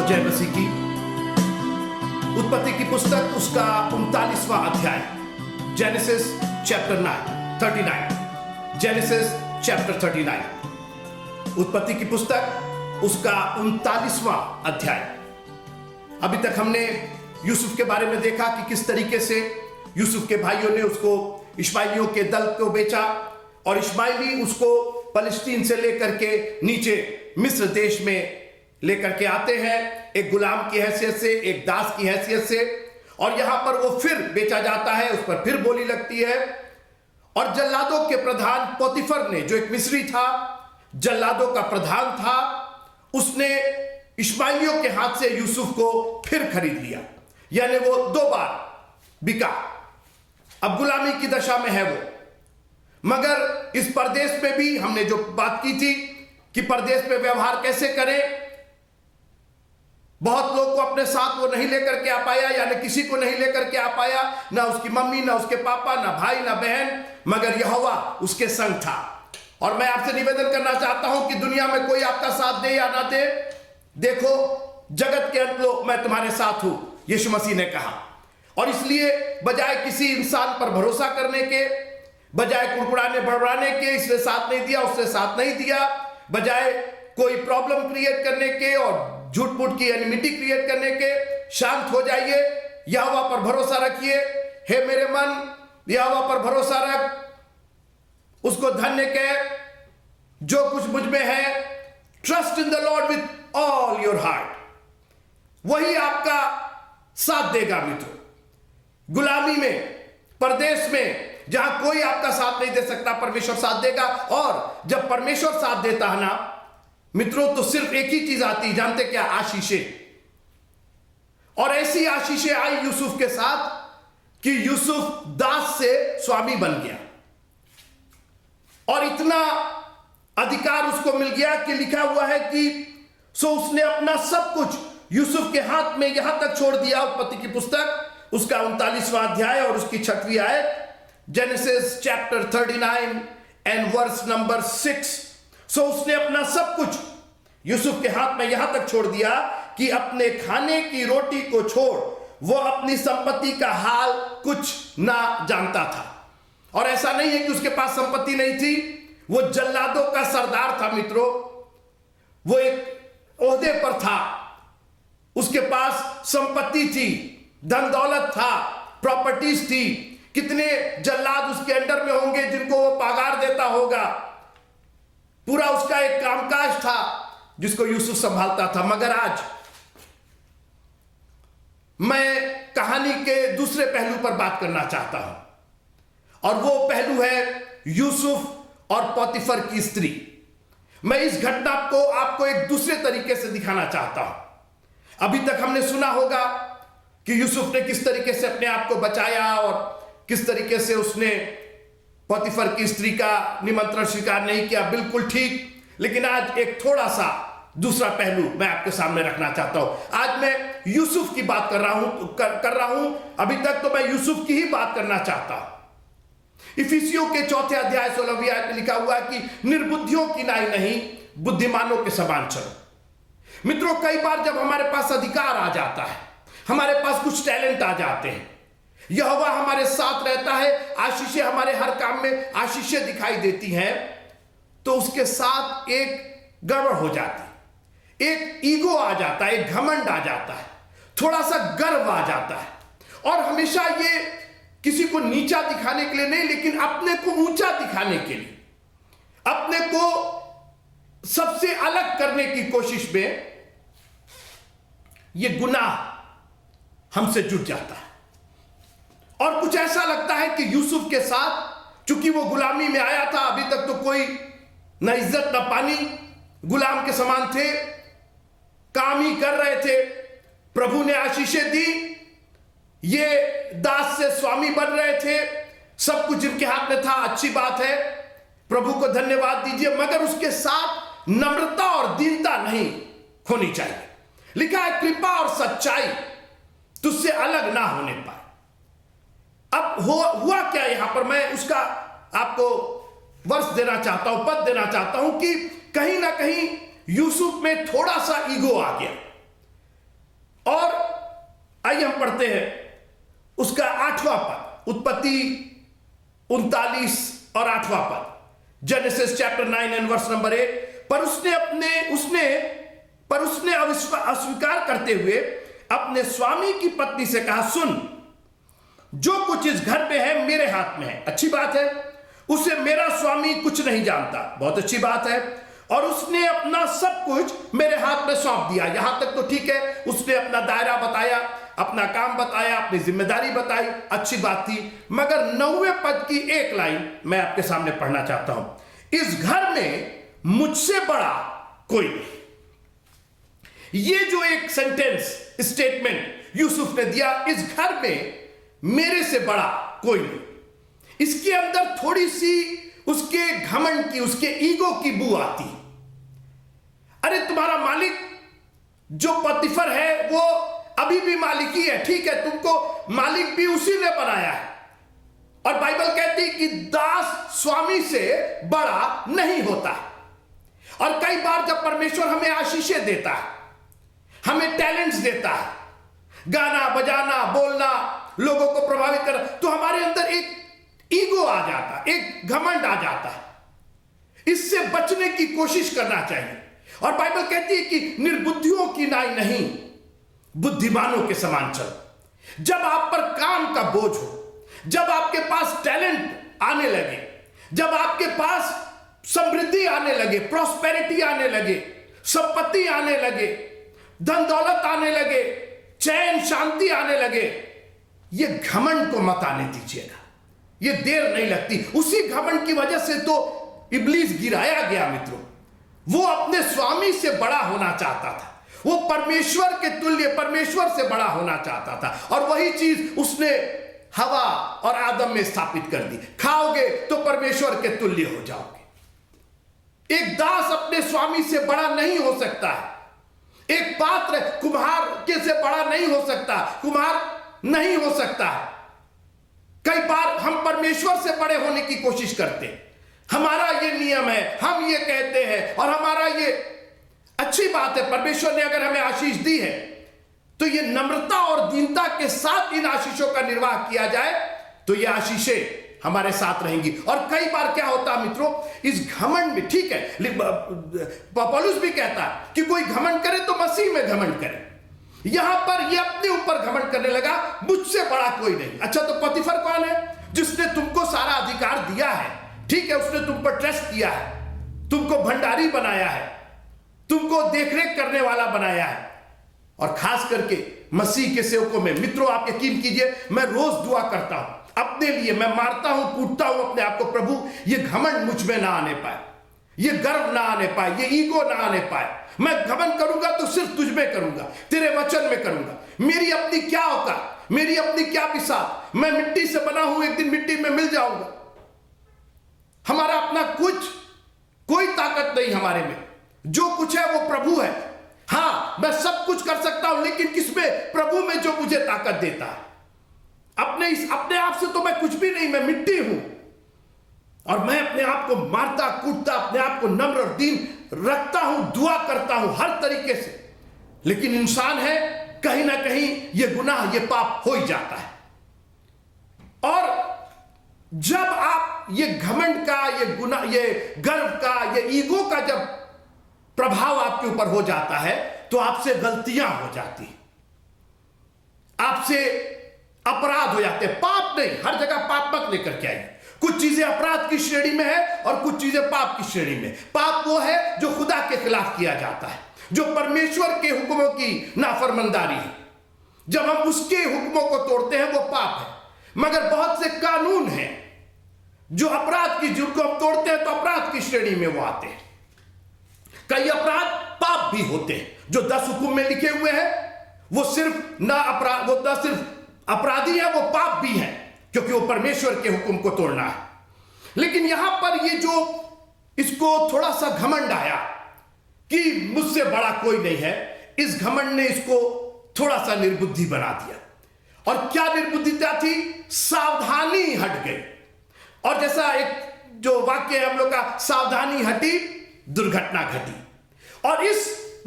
जय मसीह की। उत्पत्ति की पुस्तक उसका 39वां अध्याय, जेनेसिस चैप्टर 39। जेनेसिस चैप्टर 39, उत्पत्ति की पुस्तक उसका 39वां अध्याय। अभी तक हमने यूसुफ के बारे में देखा कि किस तरीके से यूसुफ के भाइयों ने उसको इश्माइलियों के दल को बेचा और इश्माइली उसको फलस्तीन से लेकर के नीचे मिस्र देश में लेकर के आते हैं, एक गुलाम की हैसियत से, एक दास की हैसियत से, और यहां पर वो फिर बेचा जाता है, उस पर फिर बोली लगती है। और जल्लादों के प्रधान पोतीफर ने, जो एक मिस्री था, जल्लादों का प्रधान था, उसने इश्माइलियों के हाथ से यूसुफ को फिर खरीद लिया, यानी वो 2 बार बिका। अब गुलामी की दशा में है वो। मगर इस परदेश में भी हमने जो बात की थी कि परदेश में व्यवहार कैसे करें, बहुत लोग को अपने साथ वो नहीं लेकर के आ पाया, यानी किसी को नहीं लेकर के आ पाया, ना उसकी मम्मी, ना उसके पापा, ना भाई, ना बहन, मगर यहोवा उसके संग था। और मैं आपसे निवेदन करना चाहता हूं कि दुनिया में कोई आपका साथ दे या ना दे, देखो जगत के अंत लो मैं तुम्हारे साथ हूं, यीशु मसीह ने कहा। और इसलिए बजाय किसी इंसान पर भरोसा करने के, बजाय कुड़कुड़ाने बड़बड़ाने के, इसने साथ नहीं दिया, उसने साथ नहीं दिया, बजाय कोई प्रॉब्लम क्रिएट करने के और झूठ मूठ की एनिमिटी क्रिएट करने के, शांत हो जाइए, यहोवा पर भरोसा रखिए। हे मेरे मन, यहोवा पर भरोसा रख, उसको धन्य कह जो कुछ मुझ में है। Trust in the Lord with all your heart, वही आपका साथ देगा मित्रों। गुलामी में, परदेश में, जहां कोई आपका साथ नहीं दे सकता, परमेश्वर साथ देगा। और जब परमेश्वर साथ देता है ना मित्रों, तो सिर्फ एक ही चीज आती, जानते क्या? आशीषें। और ऐसी आशीषें आई यूसुफ के साथ कि यूसुफ दास से स्वामी बन गया, और इतना अधिकार उसको मिल गया कि लिखा हुआ है कि सो उसने अपना सब कुछ यूसुफ के हाथ में यहां तक छोड़ दिया। उत्पत्ति की पुस्तक उसका 39वां अध्याय और उसकी 6वीं आयत, Genesis chapter 39 and verse number 6। सो उसने अपना सब कुछ यूसुफ के हाथ में यहां तक छोड़ दिया कि अपने खाने की रोटी को छोड़ वो अपनी संपत्ति का हाल कुछ ना जानता था। और ऐसा नहीं है कि उसके पास संपत्ति नहीं थी, वो जल्लादों का सरदार था मित्रों, वो एक ओहदे पर था, उसके पास संपत्ति थी, धन दौलत था, प्रॉपर्टीज थी। कितने जल्लाद उसके अंडर में होंगे जिनको वो पगार देता होगा। पूरा उसका एक कामकाज था जिसको यूसुफ संभालता था। मगर आज मैं कहानी के दूसरे पहलू पर बात करना चाहता हूं, और वो पहलू है यूसुफ और पोतीफर की स्त्री। मैं इस घटना को आपको एक दूसरे तरीके से दिखाना चाहता हूं। अभी तक हमने सुना होगा कि यूसुफ ने किस तरीके से अपने आप को बचाया और किस तरीके से उसने पोतीफर की स्त्री का निमंत्रण स्वीकार नहीं किया, बिल्कुल ठीक। लेकिन आज एक थोड़ा सा दूसरा पहलू मैं आपके सामने रखना चाहता हूं। आज मैं यूसुफ की बात कर रहा हूं। अभी तक तो मैं यूसुफ की ही बात करना चाहता हूं। इफिसियों के 4 अध्याय 16वीं आयत में लिखा हुआ है कि निर्बुद्धियों की नाई नहीं, बुद्धिमानों के समान चलो। मित्रों, कई बार जब हमारे पास अधिकार आ जाता है, हमारे पास कुछ टैलेंट आ जाते हैं, यहोवा हमारे साथ रहता है, आशीषें हमारे हर काम में आशीषें दिखाई देती हैं, तो उसके साथ एक गड़बड़ हो जाती है, एक ईगो आ जाता है, एक घमंड आ जाता है, थोड़ा सा गर्व आ जाता है। और हमेशा ये किसी को नीचा दिखाने के लिए नहीं, लेकिन अपने को ऊंचा दिखाने के लिए, अपने को सबसे अलग करने की कोशिश में ये गुनाह हमसे जुट जाता है। और कुछ ऐसा लगता है कि यूसुफ के साथ, चूंकि वो गुलामी में आया था, अभी तक तो कोई न इज्जत न पानी, गुलाम के समान थे, काम ही कर रहे थे। प्रभु ने आशीषें दी, ये दास से स्वामी बन रहे थे, सब कुछ जिनके हाथ में था, अच्छी बात है, प्रभु को धन्यवाद दीजिए। मगर उसके साथ नम्रता और दीनता नहीं होनी चाहिए। लिखा है कृपा और सच्चाई तुझसे अलग ना होने पाए। अब हुआ क्या यहां पर, मैं उसका आपको वर्ष देना चाहता हूं, पद देना चाहता हूं कि कहीं ना कहीं यूसुफ में थोड़ा सा ईगो आ गया। और आइए हम पढ़ते हैं उसका 8वां पद, उत्पत्ति 39 और 8वां पद, Genesis chapter 9 and verse number 8। पर उसने अस्वीकार करते हुए अपने स्वामी की पत्नी से कहा, सुन, जो कुछ इस घर में है मेरे हाथ में है। अच्छी बात है, उसे मेरा स्वामी कुछ नहीं जानता, बहुत अच्छी बात है। और उसने अपना सब कुछ मेरे हाथ में सौंप दिया। यहां तक तो ठीक है, उसने अपना दायरा बताया, अपना काम बताया, अपनी जिम्मेदारी बताई, अच्छी बात थी। मगर 9वें पद की एक लाइन मैं आपके सामने पढ़ना चाहता हूं, इस घर में मुझसे बड़ा कोई नहीं। ये जो एक सेंटेंस स्टेटमेंट यूसुफ ने दिया, इस घर में मेरे से बड़ा कोई नहीं, इसके अंदर थोड़ी सी उसके घमंड की, उसके ईगो की बू आती। अरे तुम्हारा मालिक जो पतिफर है वो अभी भी मालिक ही है, ठीक है, तुमको मालिक भी उसी ने बनाया है। और बाइबल कहती है कि दास स्वामी से बड़ा नहीं होता। और कई बार जब परमेश्वर हमें आशीषें देता है, हमें टैलेंट्स देता है, गाना बजाना, बोलना, लोगों को प्रभावित कर, तो हमारे अंदर एक ईगो आ जाता है, एक घमंड आ जाता है। इससे बचने की कोशिश करना चाहिए। और बाइबल कहती है कि निर्बुद्धियों की नाई नहीं, बुद्धिमानों के समान चलो। जब आप पर काम का बोझ हो, जब आपके पास टैलेंट आने लगे, जब आपके पास समृद्धि आने लगे, प्रॉस्पेरिटी आने लगे, संपत्ति आने लगे, धन दौलत आने लगे, चैन शांति आने लगे, ये घमंड को मत आने दीजिएगा, ये देर नहीं लगती। उसी घमंड की वजह से तो इब्लीस गिराया गया मित्रों। वो अपने स्वामी से बड़ा होना चाहता था, वो परमेश्वर के तुल्य, परमेश्वर से बड़ा होना चाहता था। और वही चीज उसने हवा और आदम में स्थापित कर दी, खाओगे तो परमेश्वर के तुल्य हो जाओगे। एक दास अपने स्वामी से बड़ा नहीं हो सकता है, एक पात्र कुम्हार के से बड़ा नहीं हो सकता, कुम्हार नहीं हो सकता है। कई बार हम परमेश्वर से बड़े होने की कोशिश करते हैं, हमारा ये नियम है, हम ये कहते हैं, और हमारा ये अच्छी बात है। परमेश्वर ने अगर हमें आशीष दी है तो ये नम्रता और दीनता के साथ इन आशीषों का निर्वाह किया जाए तो ये आशीषें हमारे साथ रहेंगी। और कई बार क्या होता है मित्रों, इस घमंड में, ठीक है, पौलुस भी कहता है कि कोई घमंड करे तो मसीह में घमंड करे। यहां पर ये अपने ऊपर घमंड करने लगा, मुझसे बड़ा कोई नहीं। अच्छा, तो पतिफर कौन है? जिसने तुमको सारा अधिकार दिया है, ठीक है, उसने तुम पर ट्रस्ट किया है, तुमको भंडारी बनाया है, तुमको देखरेख करने वाला बनाया है। और खास करके मसीह के सेवकों में मित्रों, आप यकीन कीजिए, मैं रोज दुआ करता हूं अपने लिए, मैं मारता हूं, कूटता हूं अपने आप को, प्रभु ये घमंड मुझ में ना आने पाए, ये गर्व ना आने पाए, ये ईगो ना आने पाए। मैं घमंड करूंगा तो सिर्फ तुझ में करूंगा, तेरे वचन में करूंगा। मेरी अपनी क्या औकात, मेरी अपनी क्या बिसात, मैं मिट्टी से बना हूं, एक दिन मिट्टी में मिल जाऊंगा। हमारा अपना कोई ताकत नहीं हमारे में, जो कुछ है वो प्रभु है। हां, मैं सब कुछ कर सकता हूं, लेकिन किसमें? प्रभु में, जो मुझे ताकत देता है। अपने आप से तो मैं कुछ भी नहीं, मैं मिट्टी हूं। और मैं अपने आप को मारता कूटता, अपने आप को नम्र और दीन रखता हूं, दुआ करता हूं हर तरीके से। लेकिन इंसान है, कहीं ना कहीं ये गुनाह, ये पाप हो ही जाता है। और जब आप ये घमंड का, ये गुनाह, ये गर्व का, ये ईगो का जब प्रभाव आपके ऊपर हो जाता है तो आपसे गलतियां हो जाती, आपसे अपराध हो जाते। पाप नहीं, हर जगह पाप मत लेकर के आइए। कुछ चीजें अपराध की श्रेणी में है और कुछ चीजें पाप की श्रेणी में। पाप वो है जो खुदा के खिलाफ किया जाता है, जो परमेश्वर के हुक्मों की नाफरमानदारी है। जब हम उसके हुक्मों को तोड़ते हैं वो पाप है। मगर बहुत से कानून हैं जो अपराध की, जिनको हम तोड़ते हैं तो अपराध की श्रेणी में वो आते हैं। कई अपराध पाप भी होते हैं जो 10 हुक्म में लिखे हुए हैं। वो सिर्फ अपराधी है, वो पाप भी है, क्योंकि वो परमेश्वर के हुक्म को तोड़ना है। लेकिन यहां पर ये जो इसको थोड़ा सा घमंड आया कि मुझसे बड़ा कोई नहीं है, इस घमंड ने इसको थोड़ा सा निर्बुद्धि बना दिया। और क्या निर्बुद्धिता थी? सावधानी हट गई। और जैसा एक जो वाक्य है हम लोग का, सावधानी हटी दुर्घटना घटी। और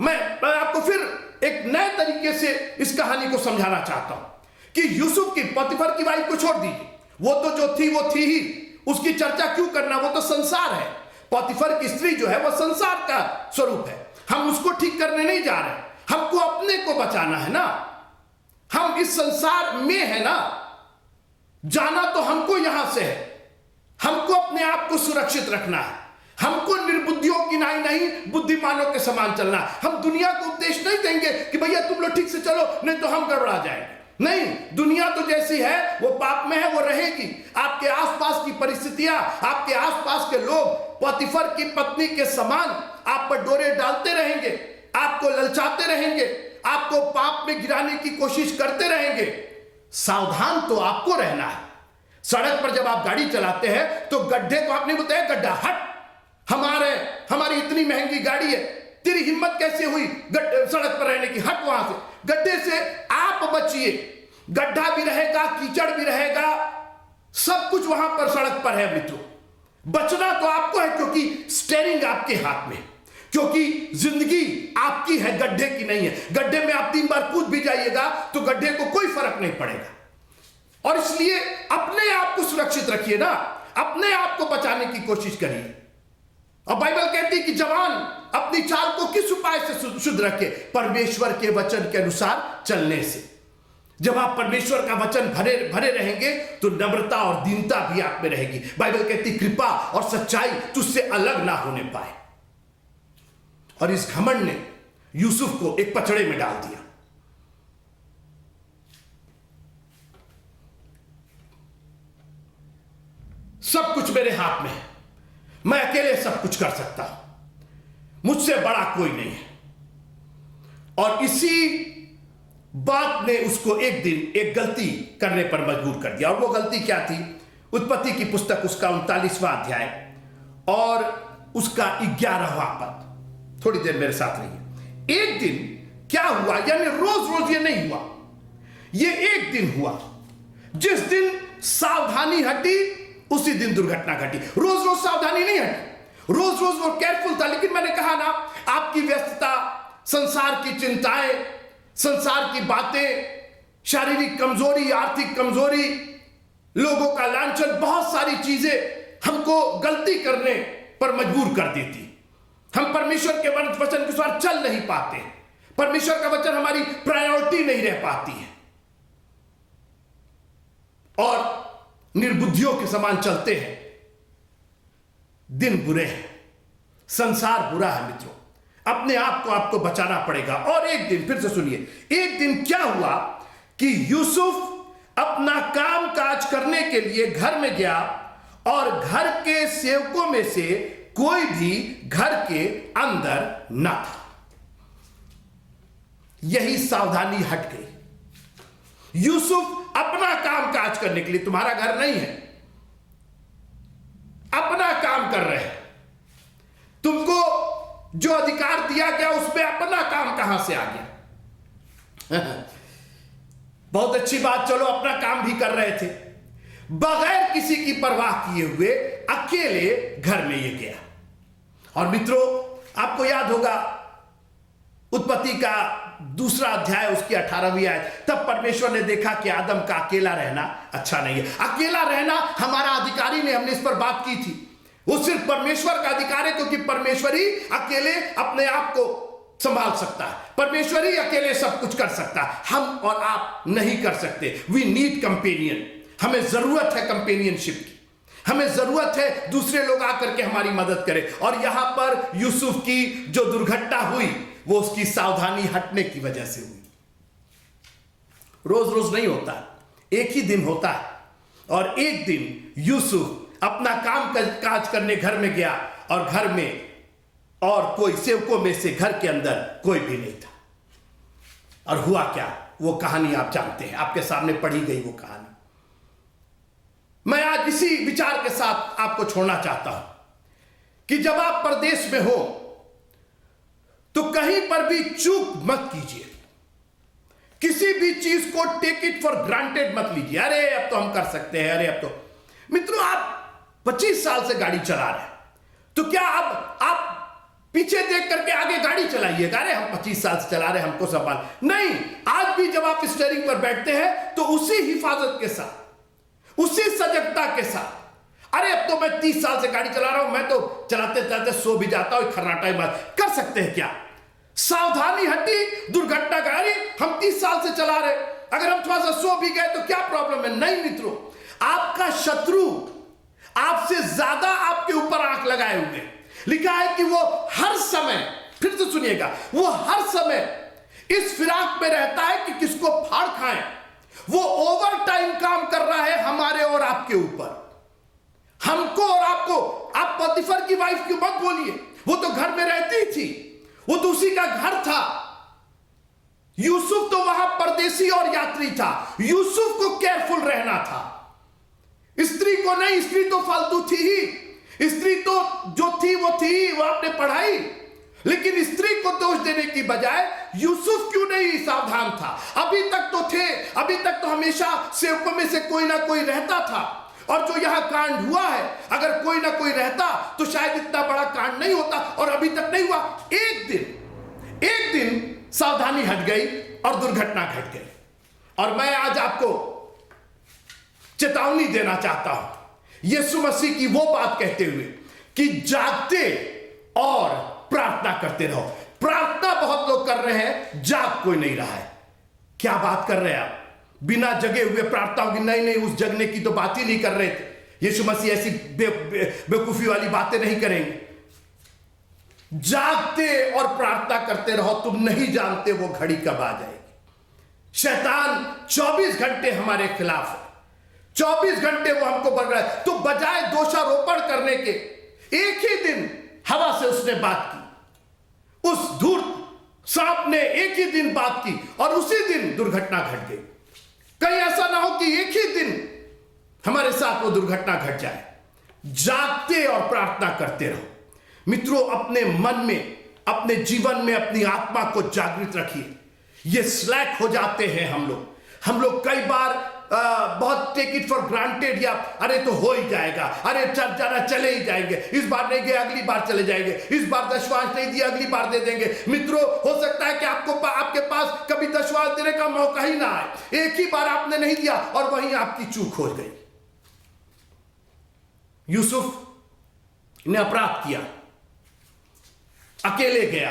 मैं आपको फिर एक नए तरीके से इस कहानी को समझाना चाहता हूं कि यूसुफ की, पोतीफर की वाइफ को छोड़ दीजिए, वो तो जो थी वो थी ही, उसकी चर्चा क्यों करना, वो तो संसार है। पोतीफर की स्त्री जो है वो संसार का स्वरूप है। हम उसको ठीक करने नहीं जा रहे, हमको अपने को बचाना है ना। हम इस संसार में है ना, जाना तो हमको यहां से है। हमको अपने आप को सुरक्षित रखना है। हमको निर्बुद्धियों की नहीं बुद्धिमानों के समान चलना। हम दुनिया को उपदेश नहीं देंगे कि भैया तुम लोग ठीक से चलो, नहीं तो हम गड़बड़ा जाएंगे। नहीं, दुनिया तो जैसी है वो पाप में है, वो रहेगी। आपके आसपास की परिस्थितियां, आपके आसपास के लोग पोतीफर की पत्नी के समान आप पर डोरे डालते रहेंगे, आपको ललचाते रहेंगे, आपको पाप में गिराने की कोशिश करते रहेंगे। सावधान तो आपको रहना है। सड़क पर जब आप गाड़ी चलाते हैं तो गड्ढे को आपने बताया, गड्ढा हट, हमारी इतनी महंगी गाड़ी है, तेरी हिम्मत कैसे हुई सड़क पर रहने की, हट वहां से। गड्ढे से आप बचिए, गड्ढा भी रहेगा, कीचड़ भी रहेगा, सब कुछ वहां पर सड़क पर है मित्रों। बचना तो आपको है, क्योंकि स्टीयरिंग आपके हाथ में, क्योंकि जिंदगी आपकी है, गड्ढे की नहीं है। गड्ढे में आप 3 बार कूद भी जाइएगा तो गड्ढे को कोई फर्क नहीं पड़ेगा। और इसलिए अपने आप को सुरक्षित रखिए ना, अपने आप को बचाने की कोशिश करिए। और बाइबल कहती है कि जवान अपनी चाल को किस उपाय से शुद्ध रखे, परमेश्वर के वचन के अनुसार चलने से। जब आप परमेश्वर का वचन भरे रहेंगे तो नम्रता और दीनता भी आप में रहेगी। बाइबल कहती कृपा और सच्चाई तुझसे अलग ना होने पाए। और इस घमंड ने यूसुफ को एक पचड़े में डाल दिया। सब कुछ मेरे हाथ में है, मैं अकेले सब कुछ कर सकता हूं, मुझसे बड़ा कोई नहीं है। और इसी बात ने उसको एक दिन एक गलती करने पर मजबूर कर दिया। और वो गलती क्या थी? उत्पत्ति की पुस्तक उसका 39वां अध्याय और उसका 11वां पद। थोड़ी देर मेरे साथ रहिए। एक दिन क्या हुआ, यानी रोज रोज ये नहीं हुआ, ये एक दिन हुआ। जिस दिन सावधानी हटी उसी दिन दुर्घटना घटी। रोज रोज सावधानी नहीं हटी, रोज रोज वो केयरफुल था। लेकिन मैंने कहा ना, आपकी व्यस्तता, संसार की चिंताएं, संसार की बातें, शारीरिक कमजोरी, आर्थिक कमजोरी, लोगों का लांछन, बहुत सारी चीजें हमको गलती करने पर मजबूर कर देती। हम परमेश्वर के वचन के अनुसार चल नहीं पाते, परमेश्वर का वचन हमारी प्रायोरिटी नहीं रह पाती है और निर्बुद्धियों के समान चलते हैं। दिन बुरे हैं, संसार बुरा है मित्रों, अपने आप को आपको बचाना पड़ेगा। और एक दिन, फिर से सुनिए, एक दिन क्या हुआ कि यूसुफ अपना काम काज करने के लिए घर में गया और घर के सेवकों में से कोई भी घर के अंदर न था। यही सावधानी हट गई। यूसुफ अपना काम काज करने के लिए, तुम्हारा घर नहीं है, अपना काम कर रहे हैं। तुमको जो अधिकार दिया गया उसमें अपना काम कहां से आ गया? बहुत अच्छी बात, चलो अपना काम भी कर रहे थे, बगैर किसी की परवाह किए हुए अकेले घर में ये गया। और मित्रों, आपको याद होगा उत्पत्ति का 2 अध्याय उसकी 18वीं आयत, तब परमेश्वर ने देखा कि आदम का अकेला रहना अच्छा नहीं है। अकेला रहना हमारा अधिकारी ने, हमने इस पर बात की थी, वो सिर्फ परमेश्वर का अधिकार है, क्योंकि परमेश्वर ही अकेले अपने आप को संभाल सकता है, परमेश्वर ही अकेले सब कुछ कर सकता है। हम और आप नहीं कर सकते। वी नीड कंपेनियन, हमें जरूरत है कंपेनियनशिप की, हमें जरूरत है दूसरे लोग आकर के हमारी मदद करें। और यहां पर यूसुफ की जो दुर्घटना हुई वो उसकी सावधानी हटने की वजह से हुई। रोज रोज नहीं होता, एक ही दिन होता है। और एक दिन यूसुफ अपना काम काज करने घर में गया और घर में और कोई सेवकों में से घर के अंदर कोई भी नहीं था। और हुआ क्या, वो कहानी आप जानते हैं, आपके सामने पढ़ी गई वो कहानी। मैं आज इसी विचार के साथ आपको छोड़ना चाहता हूं कि जब आप परदेश में हो तो कहीं पर भी चूक मत कीजिए, किसी भी चीज को टेक इट फॉर ग्रांटेड मत लीजिए। अरे अब तो हम कर सकते हैं, अरे अब तो। मित्रों, आप 25 साल से गाड़ी चला रहे हैं, तो क्या अब आप पीछे देख करके आगे गाड़ी चलाइएगा, अरे हम 25 साल से चला रहे, हमको संभाल नहीं। आज भी जब आप स्टीयरिंग पर बैठते हैं तो उसी हिफाजत के साथ, उसी सजगता के साथ, अरे अब तो मैं 30 साल से गाड़ी चला रहा हूं, मैं तो चलाते चलाते सो भी जाता हूं, खर्राटा बात कर सकते हैं क्या? सावधानी हटी, दुर्घटना गाड़ी हम 30 साल से चला रहे, अगर हम थोड़ा सा सो भी गए तो क्या प्रॉब्लम है? नहीं मित्रों, आपका शत्रु आपसे ज्यादा आपके ऊपर आंख लगाए हुए। लिखा है कि वो हर समय, फिर से सुनिएगा, वो हर समय इस फिराक में रहता है कि किसको फाड़ खाएं। वो ओवर टाइम काम कर रहा है हमारे और आपके ऊपर, हमको और आपको। आप पोतीफर की वाइफ क्यों मत बोलिए, वो तो घर में रहती थी, वो तो उसी का घर था। यूसुफ तो वहां परदेसी और यात्री था, यूसुफ को केयरफुल रहना था, स्त्री को नहीं। स्त्री तो फालतू थी ही, स्त्री तो जो थी वो थी, वो आपने पढ़ाई, लेकिन स्त्री को दोष देने की बजाय यूसुफ क्यों नहीं सावधान था? अभी तक तो थे, अभी तक तो हमेशा सेवकों में से कोई ना कोई रहता था, और जो यहां कांड हुआ है, अगर कोई ना कोई रहता तो शायद इतना बड़ा कांड नहीं होता, और अभी तक नहीं हुआ। एक दिन सावधानी हट गई और दुर्घटना घट गई। और मैं आज आपको चेतावनी देना चाहता हूं यीशु मसीह की वो बात कहते हुए कि जागते और प्रार्थना करते रहो। प्रार्थना बहुत लोग कर रहे हैं, जाग कोई नहीं रहा है। क्या बात कर रहे हैं आप? बिना जगे हुए प्रार्थना होगी? नहीं, उस जगने की तो बात ही नहीं कर रहे थे। यीशु मसीह ऐसी बेवकूफी वाली बातें नहीं करेंगे। जागते और प्रार्थना करते रहो, तुम नहीं जानते वो घड़ी कब आ जाएगी। शैतान 24 घंटे हमारे खिलाफ है, 24 घंटे वो हमको बढ़ रहा है। तो बजाय दोषारोपण करने के, एक ही दिन हवा से उसने बात की, उस धूर्त सांप ने एक ही दिन बात की और उसी दिन दुर्घटना घट गई। कहीं ऐसा ना हो कि एक ही दिन हमारे साथ वो दुर्घटना घट जाए। जागते और प्रार्थना करते रहो मित्रों। अपने मन में, अपने जीवन में, अपनी आत्मा को जागृत रखिए। ये स्लैक हो जाते हैं हम लोग कई बार बहुत टेक इट फॉर ग्रांटेड, या अरे तो हो ही जाएगा, अरे चल जाना, चले ही जाएंगे, इस बार नहीं गए अगली बार चले जाएंगे, इस बार दशवांश नहीं दिया अगली बार दे देंगे। मित्रों, हो सकता है कि आपके पास कभी दशवांश देने का मौका ही ना आए। एक ही बार आपने नहीं दिया और वहीं आपकी चूक हो गई। यूसुफ ने अपराध किया, अकेले गया,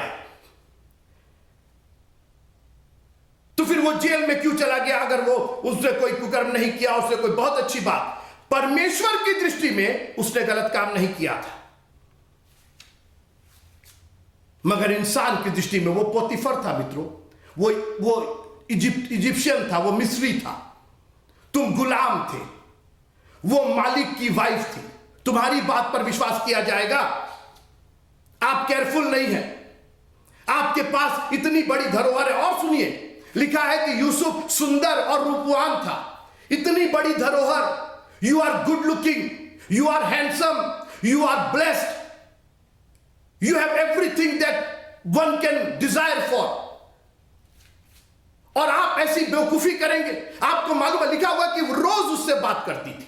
तो फिर वो जेल में क्यों चला गया? अगर वो उसने कोई कुकर्म नहीं किया, उसने कोई बहुत अच्छी बात, परमेश्वर की दृष्टि में उसने गलत काम नहीं किया था, मगर इंसान की दृष्टि में वो पोतीफर था मित्रों, वो इजिप्शियन था, वो मिस्री था, तुम गुलाम थे, वो मालिक की वाइफ थी, तुम्हारी बात पर विश्वास किया जाएगा? आप केयरफुल नहीं है, आपके पास इतनी बड़ी धरोहर है। और सुनिए, लिखा है कि यूसुफ सुंदर और रूपवान था, इतनी बड़ी धरोहर। You are good looking, you are handsome, you are blessed, you have everything that one can desire for, और आप ऐसी बेवकूफी करेंगे? आपको मालूम है, लिखा हुआ कि रोज उससे बात करती थी,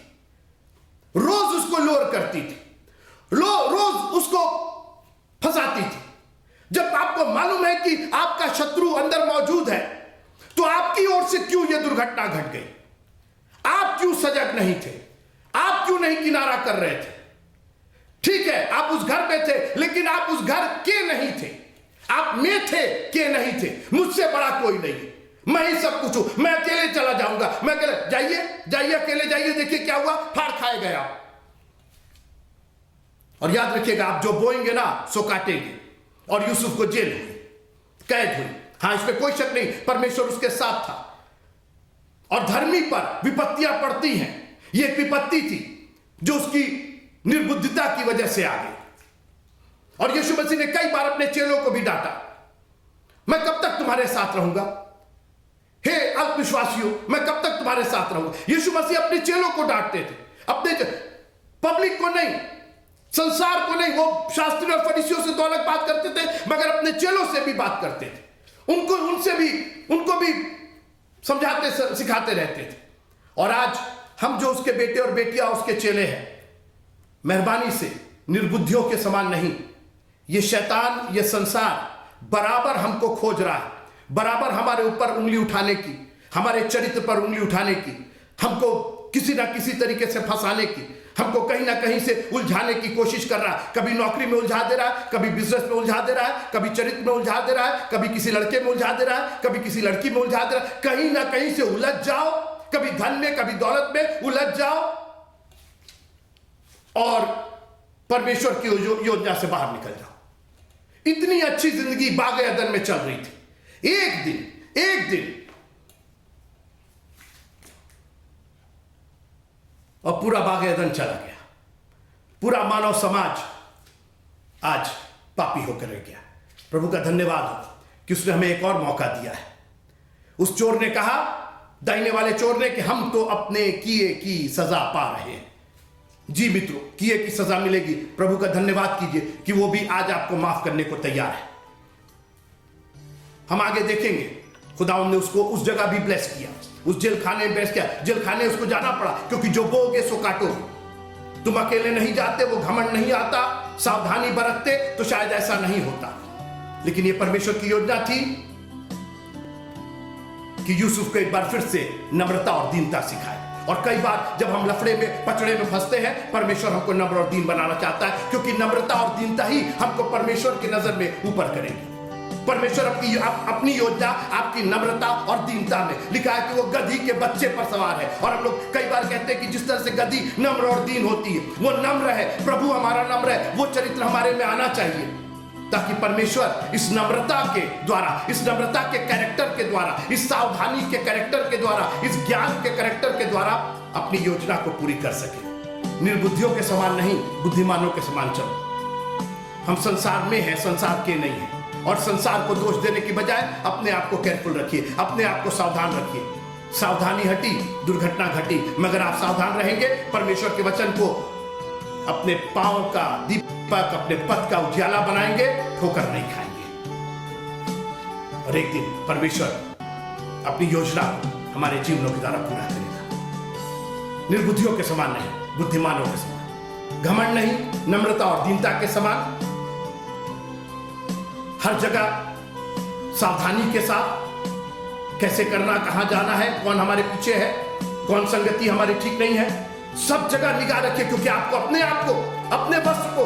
रोज उसको लोर करती थी, रोज उसको फंसाती थी। जब आपको मालूम है कि आपका शत्रु अंदर मौजूद है, तो आपकी ओर से क्यों यह दुर्घटना घट गई? आप क्यों सजग नहीं थे? आप क्यों नहीं किनारा कर रहे थे? ठीक है, आप उस घर में थे, लेकिन आप उस घर के नहीं थे, आप में थे के नहीं थे। मुझसे बड़ा कोई नहीं, मैं ही सब कुछ हूं, मैं अकेले चला जाऊंगा, मैं अकेले। जाइए अकेले जाइए, देखिए क्या हुआ, फाड़ खाए गया। और याद रखिएगा, आप जो बोएंगे ना सो काटेंगे। और यूसुफ को जेल हुई, कैद हुई, हां, इसमें कोई शक नहीं, परमेश्वर उसके साथ था। और धर्मी पर विपत्तियां पड़ती हैं, यह एक विपत्ति थी जो उसकी निर्बुद्धिता की वजह से आ गई। और यीशु मसीह ने कई बार अपने चेलों को भी डांटा, मैं कब तक तुम्हारे साथ रहूंगा? हे अल्पविश्वासियों, मैं कब तक तुम्हारे साथ रहूंगा? यीशु मसीह अपने चेलों को डांटते थे, अपने पब्लिक को नहीं, संसार को नहीं। वो शास्त्री और फरीसियों से तो अलग बात करते थे, मगर अपने चेलों से भी बात करते थे, उनको भी समझाते सिखाते रहते थे। और आज हम जो उसके बेटे और बेटियां उसके चेले हैं, मेहरबानी से निर्बुद्धियों के समान नहीं, ये शैतान, ये संसार बराबर हमको खोज रहा है, बराबर हमारे ऊपर उंगली उठाने की, हमारे चरित्र पर उंगली उठाने की, हमको किसी ना किसी तरीके से फंसाने की, हमको कहीं ना कहीं से उलझाने की कोशिश कर रहा है। कभी नौकरी में उलझा दे रहा है, कभी बिजनेस में उलझा दे रहा है, कभी चरित्र में उलझा दे रहा है, कभी किसी लड़के में उलझा दे रहा है, कभी किसी लड़की में उलझा दे रहा है। कहीं ना कहीं से उलझ जाओ, कभी धन में, कभी दौलत में उलझ जाओ और परमेश्वर की योजना से बाहर निकल जाओ। इतनी अच्छी जिंदगी बागे अदन में चल रही थी। एक दिन और पूरा बागे अदन चला गया। पूरा मानव समाज आज पापी होकर रह गया। प्रभु का धन्यवाद हो कि उसने हमें एक और मौका दिया है। उस चोर ने कहा, दाहिने वाले चोर ने, कि हम तो अपने किए की सजा पा रहे हैं। जी मित्रों, किए की सजा मिलेगी। प्रभु का धन्यवाद कीजिए कि वो भी आज आपको माफ करने को तैयार है। हम आगे देखेंगे, खुदावंद ने उसको उस जगह भी ब्लेस किया, उस जेल खाने में ब्लेस किया। जेल खाने उसको जाना पड़ा, क्योंकि जो बोओगे सो काटोगे। तुम अकेले नहीं जाते, वो घमंड नहीं आता, सावधानी बरतते तो शायद ऐसा नहीं होता। लेकिन ये परमेश्वर की योजना थी कि यूसुफ को एक बार फिर से नम्रता और दीनता सिखाए। और कई बार जब हम लफड़े में, पचड़े में फंसते हैं, परमेश्वर हमको नम्र और दीन बनाना चाहता है, क्योंकि नम्रता और दीनता ही हमको परमेश्वर की नजर में ऊपर करेगी। परमेश्वर अपनी योजना आपकी नम्रता और दीनता में। लिखा है कि वो गधी के बच्चे पर सवार है। और हम लोग कई बार कहते हैं कि जिस तरह से गधी नम्र और दीन होती है, वो नम्र है। प्रभु हमारा नम्र है। वो चरित्र हमारे में आना चाहिए, ताकि परमेश्वर इस नम्रता के द्वारा, इस नम्रता के कैरेक्टर के द्वारा, इस सावधानी के कैरेक्टर के द्वारा, इस ज्ञान के कैरेक्टर के द्वारा अपनी योजना को पूरी कर सके। निर्बुद्धियों के समान नहीं, बुद्धिमानों के समान चलो। हम संसार में हैं, संसार के नहीं हैं। और संसार को दोष देने की बजाय अपने आप को केयरफुल रखिए, अपने आप को सावधान रखिए। सावधानी हटी, दुर्घटना घटी। मगर आप सावधान रहेंगे, परमेश्वर के वचन को अपने पांव का दीपक, अपने पथ का उजाला बनाएंगे, ठोकर नहीं खाएंगे। और एक दिन परमेश्वर अपनी योजना हमारे जीवनों के द्वारा पूरा करेगा। निर्बुद्धियों के समान नहीं, बुद्धिमानों के समान। घमंड नहीं, नम्रता और दीनता के समान। हर जगह सावधानी के साथ कैसे करना, कहां जाना है, कौन हमारे पीछे है, कौन संगति हमारी ठीक नहीं है, सब जगह निगाह रखिए। क्योंकि आपको अपने आप को, अपने वस्त्र को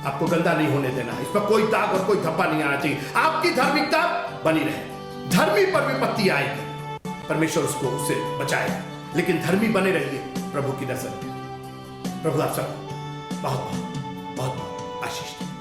आपको गंदा नहीं होने देना है। इस पर कोई दाग और कोई धब्बा नहीं आना चाहिए। आपकी धार्मिकता बनी रहे। धर्मी पर विपत्ति आएगी, परमेश्वर उससे बचाएगा, लेकिन धर्मी बने रहिए प्रभु की नजर में। प्रभु आप सबको बहुत बहुत आशीष दे।